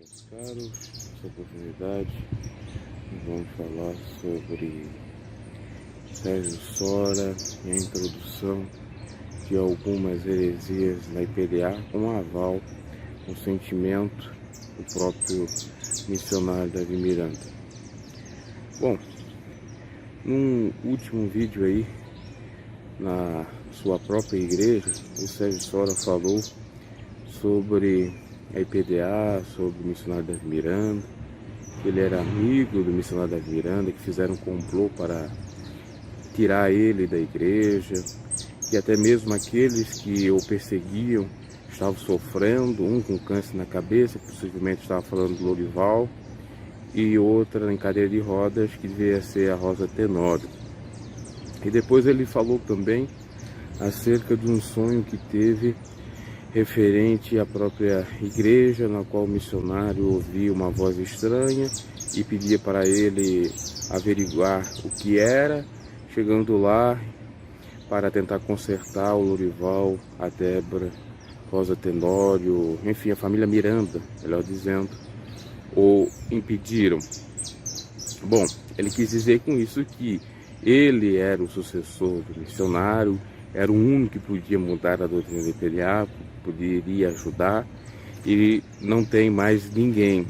meus caros, nessa oportunidade vamos falar sobre Sérgio Sora e a introdução de algumas heresias na IPDA com aval, consentimento do próprio missionário Davi Miranda. Bom, num último vídeo aí, na sua própria igreja, o Sérgio Sora falou sobre a IPDA, sobre o missionário Davi Miranda, que ele era amigo do missionário Davi Miranda, que fizeram um complô para tirar ele da igreja, que até mesmo aqueles que o perseguiam estavam sofrendo, um com câncer na cabeça, que possivelmente estava falando do Lorival, e outra em cadeira de rodas, que devia ser a Rosa Tenório. E depois ele falou também acerca de um sonho que teve referente à própria igreja, na qual o missionário ouvia uma voz estranha e pedia para ele averiguar o que era, chegando lá para tentar consertar o Lorival, a Débora, Rosa Tenório, enfim, a família Miranda, melhor dizendo, o impediram. Bom, ele quis dizer com isso que ele era o sucessor do missionário, era o único que podia mudar a doutrina da IPDA, poderia ajudar, e não tem mais ninguém.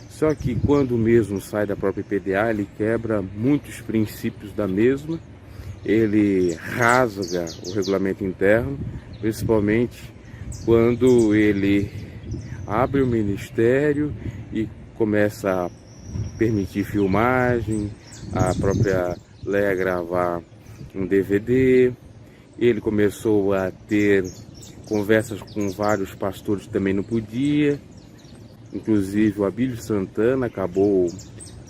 Só que quando mesmo sai da própria IPDA, ele quebra muitos princípios da mesma, ele rasga o regulamento interno, principalmente quando ele abre o ministério e começa a permitir filmagem, a própria Léa gravar um DVD. Ele começou a ter conversas com vários pastores que também não podia, inclusive o Abílio Santana acabou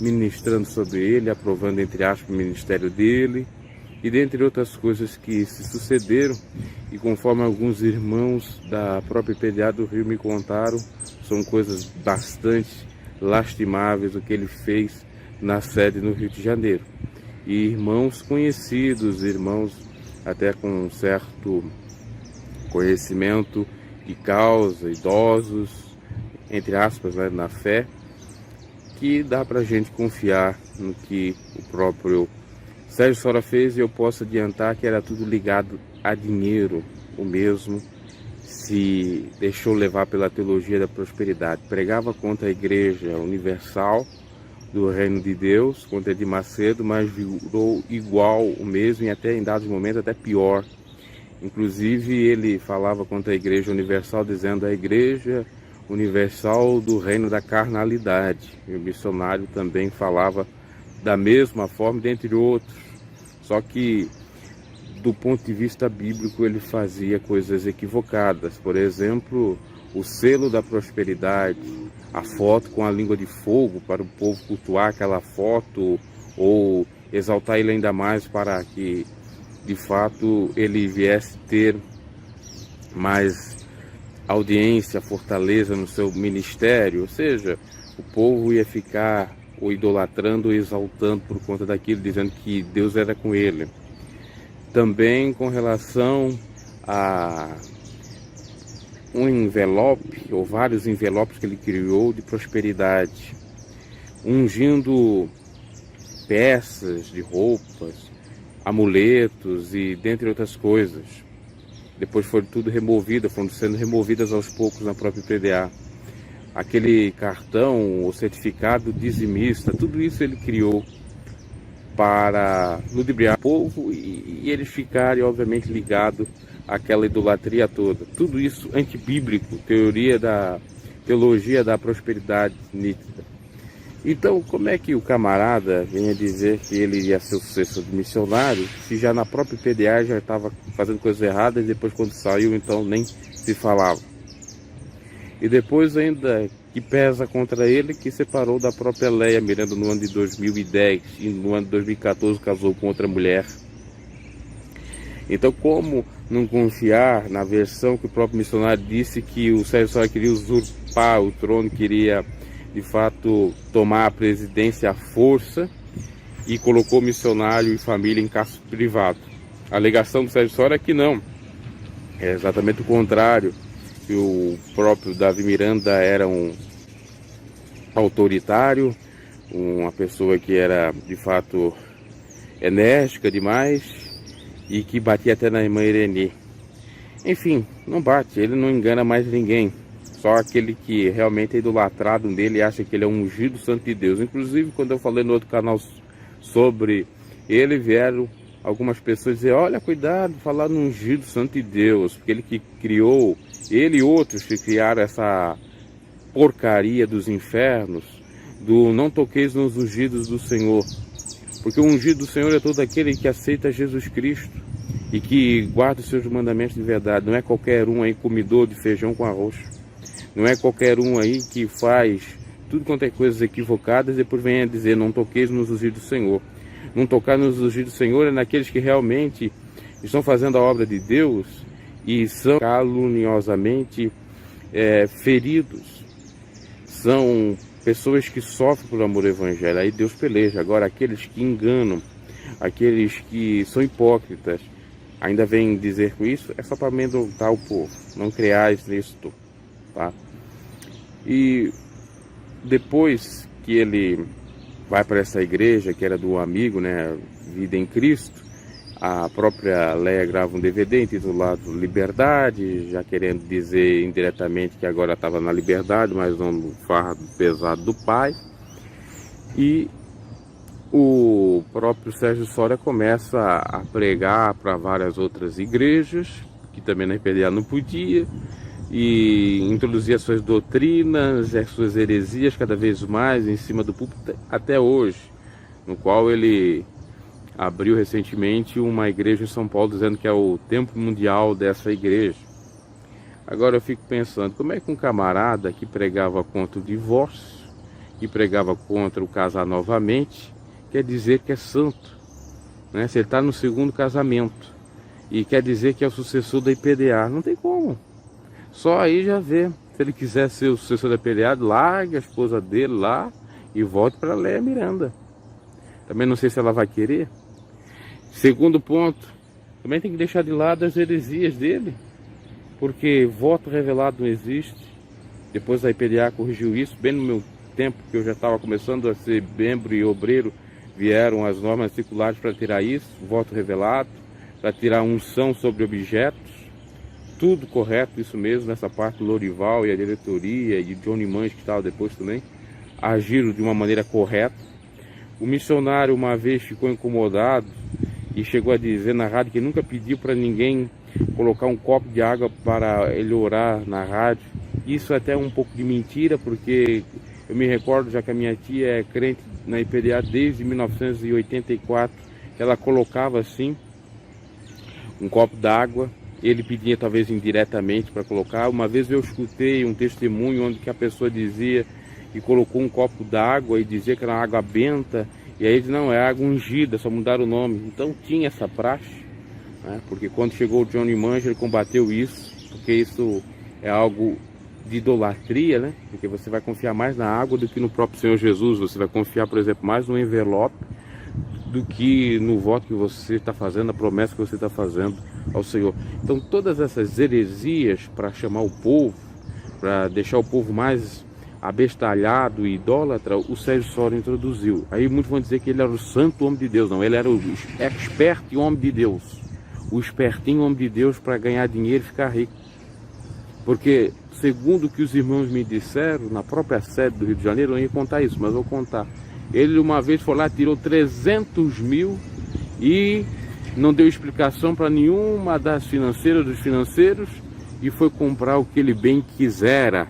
ministrando sobre ele, aprovando entre aspas o ministério dele, e dentre outras coisas que se sucederam, e conforme alguns irmãos da própria IPDA do Rio me contaram, são coisas bastante lastimáveis o que ele fez na sede no Rio de Janeiro. E irmãos conhecidos, irmãos até com um certo conhecimento de causa, idosos, entre aspas, né, na fé, que dá pra gente confiar no que o próprio Sérgio Sora fez, e eu posso adiantar que era tudo ligado a dinheiro. O mesmo se deixou levar pela teologia da prosperidade, pregava contra a Igreja Universal do Reino de Deus, contra de Macedo, mas virou igual o mesmo, e até em dados momentos até pior. Inclusive ele falava contra a Igreja Universal, dizendo a Igreja Universal do Reino da Carnalidade, e o missionário também falava da mesma forma, dentre outros. Só que do ponto de vista bíblico ele fazia coisas equivocadas. Por exemplo, o selo da prosperidade, a foto com a língua de fogo para o povo cultuar aquela foto, ou exaltar ele ainda mais para que de fato ele viesse ter mais audiência, fortaleza no seu ministério. Ou seja, o povo ia ficar o idolatrando, o exaltando por conta daquilo, dizendo que Deus era com ele. Também com relação a um envelope, ou vários envelopes que ele criou de prosperidade, ungindo peças de roupas, amuletos e dentre outras coisas. Depois foram tudo removidas, foram sendo removidas aos poucos na própria IPDA. Aquele cartão, o certificado dizimista, tudo isso ele criou para ludibriar o povo e eles ficarem, obviamente, ligados àquela idolatria toda. Tudo isso antibíblico, teologia da prosperidade nítida. Então, como é que o camarada vinha dizer que ele ia ser o sucessor do missionário, se já na própria IPDA já estava fazendo coisas erradas, e depois quando saiu, então nem se falava? E depois ainda que pesa contra ele, que separou da própria Léa Miranda no ano de 2010, e no ano de 2014 casou com outra mulher. Então, como não confiar na versão que o próprio missionário disse, que o Sérgio Sora queria usurpar o trono, queria de fato tomar a presidência à força, e colocou o missionário e família em cárcere privado? A alegação do Sérgio Sora é que não, é exatamente o contrário, que o próprio Davi Miranda era um autoritário, uma pessoa que era de fato enérgica demais e que batia até na irmã Irene. Enfim, não bate, ele não engana mais ninguém. Só aquele que realmente é idolatrado nele e acha que ele é um ungido santo de Deus. Inclusive, quando eu falei no outro canal sobre ele, vieram algumas pessoas dizer: olha, cuidado, falar no ungido santo de Deus, porque ele que criou, ele e outros que criaram essa porcaria dos infernos, do não toqueis nos ungidos do Senhor. Porque o ungido do Senhor é todo aquele que aceita Jesus Cristo e que guarda os seus mandamentos de verdade. Não é qualquer um aí comedor de feijão com arroz. Não é qualquer um aí que faz tudo quanto é coisas equivocadas e depois vem a dizer: não toqueis nos ungidos do Senhor. Não tocar nos ungidos do Senhor é naqueles que realmente estão fazendo a obra de Deus e são caluniosamente feridos. São pessoas que sofrem por amor ao Evangelho. Aí Deus peleja. Agora, aqueles que enganam, aqueles que são hipócritas, ainda vem dizer com isso, é só para amedrontar o povo. Não creais nisto. Tá? E depois que ele vai para essa igreja, que era do amigo, né, Vida em Cristo, a própria Leia grava um DVD intitulado Liberdade, já querendo dizer indiretamente que agora estava na liberdade, mas não no fardo pesado do pai. E o próprio Sérgio Soria começa a pregar para várias outras igrejas, que também na IPDA não podia, e introduzir as suas doutrinas, as suas heresias cada vez mais em cima do púlpito até hoje, no qual ele abriu recentemente uma igreja em São Paulo dizendo que é o templo mundial dessa igreja. Agora eu fico pensando, como é que um camarada que pregava contra o divórcio, que pregava contra o casar novamente, quer dizer que é santo, né? Se ele está no segundo casamento e quer dizer que é o sucessor da IPDA, não tem como. Só aí já vê. Se ele quiser ser o sucessor da IPDA, largue a esposa dele lá e volte para Leia Miranda. Também não sei se ela vai querer. Segundo ponto, também tem que deixar de lado as heresias dele, porque voto revelado não existe. Depois a IPDA corrigiu isso, bem no meu tempo que eu já estava começando a ser membro e obreiro, vieram as normas circulares para tirar isso, voto revelado, para tirar unção sobre objetos. Tudo correto, isso mesmo, nessa parte. Lorival e a diretoria e Johnny Mange, que estava depois também, agiram de uma maneira correta. O missionário uma vez ficou incomodado e chegou a dizer na rádio que nunca pediu para ninguém colocar um copo de água para ele orar na rádio. Isso até é um pouco de mentira, porque eu me recordo, já que a minha tia é crente na IPDA desde 1984, que ela colocava assim um copo d'água. Ele pedia talvez indiretamente para colocar. Uma vez eu escutei um testemunho onde que a pessoa dizia que colocou um copo d'água e dizia que era água benta, e aí ele disse: não, é água ungida, só mudaram o nome. Então tinha essa praxe, né? Porque quando chegou o Johnny Mange, ele combateu isso, porque isso é algo de idolatria, né? Porque você vai confiar mais na água do que no próprio Senhor Jesus. Você vai confiar, por exemplo, mais no envelope do que no voto que você está fazendo, na promessa que você está fazendo ao Senhor. Então todas essas heresias para chamar o povo, para deixar o povo mais abestalhado e idólatra, o Sérgio Soria introduziu. Aí muitos vão dizer que ele era o santo homem de Deus. Não, ele era o expert e homem de Deus. O espertinho homem de Deus para ganhar dinheiro e ficar rico. Porque, segundo o que os irmãos me disseram, na própria sede do Rio de Janeiro, eu não ia contar isso, mas vou contar. Ele uma vez foi lá, tirou 300 mil e não deu explicação para nenhuma das financeiras, dos financeiros, e foi comprar o que ele bem quisera,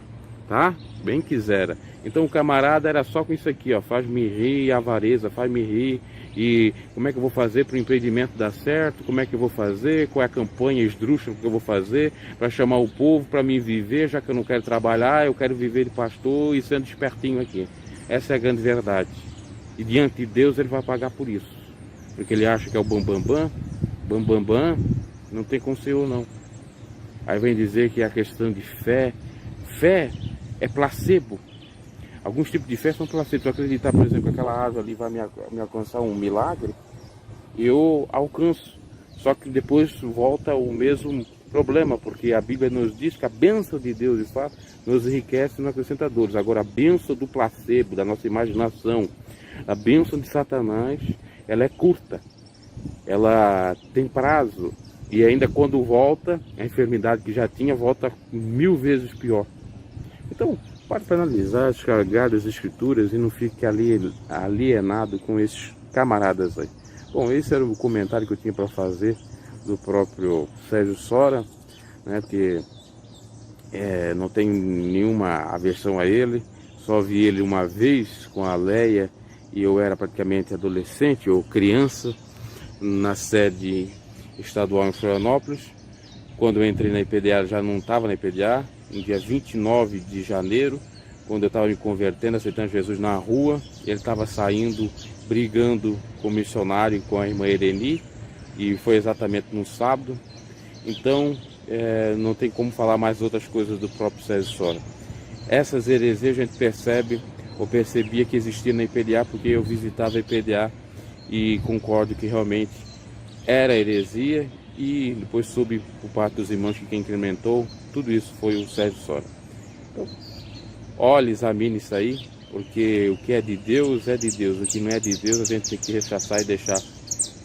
tá? Bem quisera. Então o camarada era só com isso aqui, ó: faz-me rir, avareza, faz-me rir, e como é que eu vou fazer para o empreendimento dar certo, como é que eu vou fazer, qual é a campanha esdrúxula que eu vou fazer para chamar o povo para me viver, já que eu não quero trabalhar, eu quero viver de pastor e sendo espertinho aqui. Essa é a grande verdade. E diante de Deus ele vai pagar por isso. Porque ele acha que é o bambambam, não tem como ser ou não. Aí vem dizer que é a questão de fé. Fé é placebo. Alguns tipos de fé são placebo. Se eu acreditar, por exemplo, que aquela árvore ali vai me alcançar um milagre, eu alcanço. Só que depois volta o mesmo problema, porque a Bíblia nos diz que a bênção de Deus, de fato, nos enriquece e não acrescenta dores. Agora, a bênção do placebo, da nossa imaginação, a bênção de Satanás, ela é curta, ela tem prazo, e ainda quando volta, a enfermidade que já tinha volta 1000 vezes pior. Então, pare para analisar as sagradas escrituras e não fique alienado com esses camaradas aí. Bom, esse era o comentário que eu tinha para fazer do próprio Sérgio Sora, né, porque não tenho nenhuma aversão a ele, só vi ele uma vez com a Leia e eu era praticamente adolescente ou criança na sede estadual em Florianópolis. Quando eu entrei na IPDA, já não estava na IPDA, no dia 29 de janeiro, quando eu estava me convertendo, aceitando Jesus na rua, ele estava saindo, brigando com o missionário, com a irmã Ereni, e foi exatamente no sábado. Então, não tem como falar mais outras coisas do próprio Sérgio Sora. Essas heresias a gente percebe, ou percebia que existia na IPDA, porque eu visitava a IPDA e concordo que realmente era heresia, e depois soube por parte dos irmãos que quem incrementou, tudo isso foi o Sérgio Sora. Então, olhe, examine isso aí, porque o que é de Deus, o que não é de Deus a gente tem que rechaçar e deixar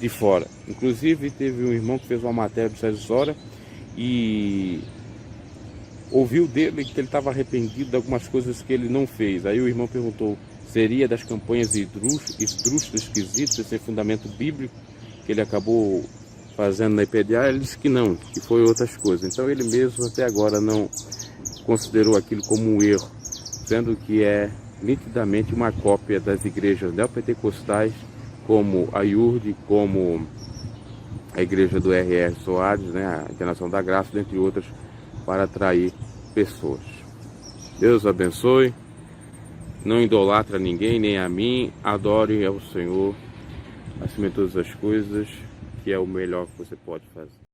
de fora. Inclusive teve um irmão que fez uma matéria do Sérgio Sora e ouviu dele que ele estava arrependido de algumas coisas que ele não fez. Aí o irmão perguntou, seria das campanhas esdrúxulas, esquisitas, sem fundamento bíblico, que ele acabou fazendo na IPDA? Ele disse que não, que foi outras coisas. Então ele mesmo até agora não considerou aquilo como um erro, sendo que é nitidamente uma cópia das igrejas neopentecostais, como a IURD, como a igreja do R.R. Soares, né, a Internação da Graça, dentre outras, para atrair pessoas. Deus abençoe, não idolatra ninguém, nem a mim, adore ao Senhor, acima de todas as coisas, que é o melhor que você pode fazer.